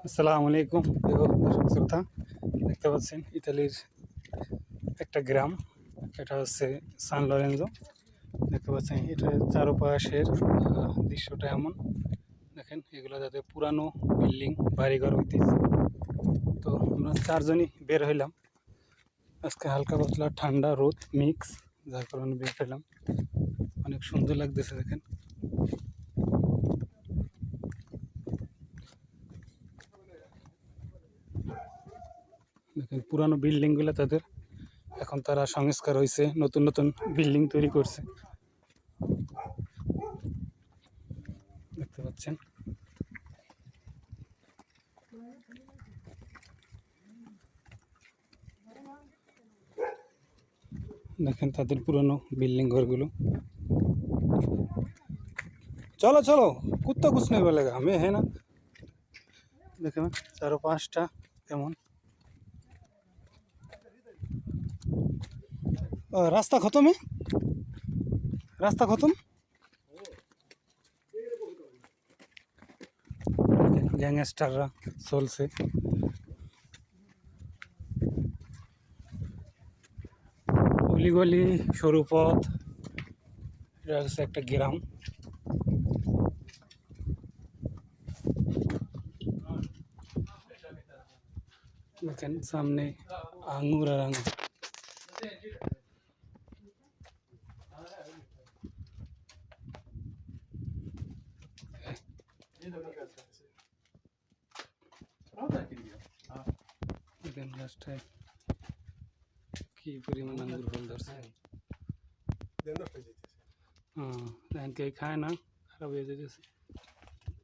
আসসালামু আলাইকুম প্রিয় দর্শক শ্রোতা, দেখতে পাচ্ছেন ইতালির একটা গ্রাম। এটা হচ্ছে সান লরেঞ্জো। দেখতে পাচ্ছেন এটার চারপাশের দৃশ্যটা এমন। দেখেন এগুলো যাতে পুরানো বিল্ডিং, বাড়িঘর ঐতিহ্য। তো আমরা চারজনই বের হইলাম আজকে। হালকা পাতলা ঠান্ডা রোদ মিক্স, যার কারণে বের হইলাম। অনেক সুন্দর লাগতেছে দেখেন। দেখেন পুরানো বিল্ডিংগুলো তাদের এখন তারা সংস্কার হয়েছে, নতুন নতুন বিল্ডিং তৈরি করছে, দেখতে পাচ্ছেন। দেখেন তাদের পুরানো বিল্ডিং ঘরগুলো। চলো চলো, কুত্তা कुछ नहीं बोलेगा हमें, है ना। দেখেন চারো পাঁচটা কেমন। রাস্তা খতম, রাস্তা খতম। গ্যাংস্টাররা চলছে। অলিগলি, সরু পথ। এটা হচ্ছে একটা গ্রাম। দেখেন সামনে আঙুর আর আঙুর। দেখেন রাস্তায় কি পরিমাণ আঙুর ফল ধরছে। হ্যাঁ, কেউ খায় না, খারাপ হয়ে যেতেছে।